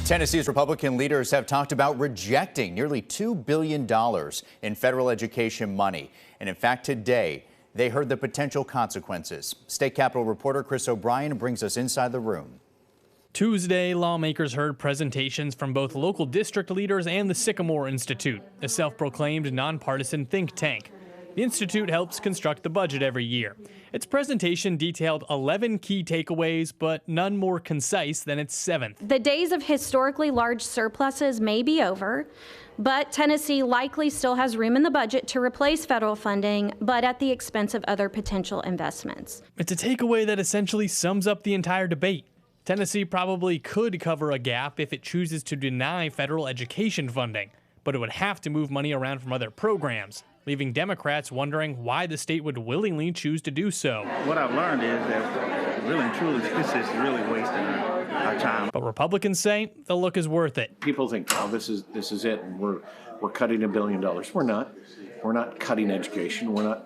Tennessee's Republican leaders have talked about rejecting nearly $2 billion in federal education money. And in fact, today, they heard the potential consequences. State Capitol reporter Chris O'Brien brings us inside the room. Tuesday, lawmakers heard presentations from both local district leaders and the Sycamore Institute, a self-proclaimed nonpartisan think tank. The institute helps construct the budget every year. Its presentation detailed 11 key takeaways, but none more concise than its seventh. The days of historically large surpluses may be over, but Tennessee likely still has room in the budget to replace federal funding, but at the expense of other potential investments. It's a takeaway that essentially sums up the entire debate. Tennessee probably could cover a gap if it chooses to deny federal education funding, but it would have to move money around from other programs, leaving Democrats wondering why the state would willingly choose to do so. What I've learned is that really and truly this is really wasting our time. But Republicans say the look is worth it. People think, oh, this is it, and we're cutting $1 billion. We're not. We're not cutting education. We're not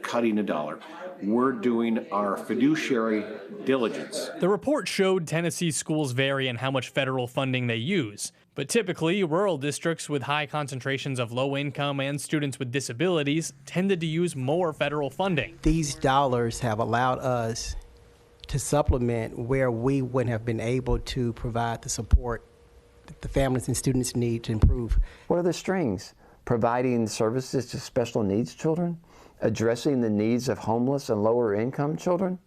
cutting a dollar. We're doing our fiduciary diligence. The report showed Tennessee schools vary in how much federal funding they use. But typically, rural districts with high concentrations of low income and students with disabilities tended to use more federal funding. These dollars have allowed us to supplement where we wouldn't have been able to provide the support that the families and students need to improve. What are the strings? Providing services to special needs children, addressing the needs of homeless and lower income children,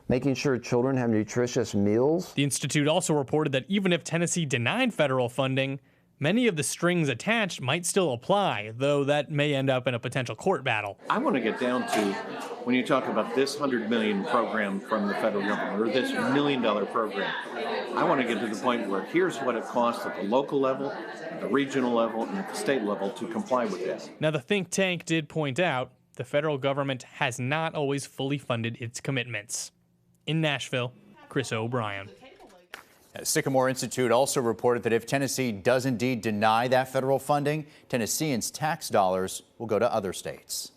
making sure children have nutritious meals. The Institute also reported that even if Tennessee denied federal funding, many of the strings attached might still apply, though that may end up in a potential court battle. I want to get down to when you talk about this $100 million program from the federal government or this $1 million program, I want to get to the point where here's what it costs at the local level, at the regional level, and at the state level to comply with this. Now, the think tank did point out the federal government has not always fully funded its commitments. In Nashville, Chris O'Brien. Sycamore Institute also reported that if Tennessee does indeed deny that federal funding, Tennesseans' tax dollars will go to other states.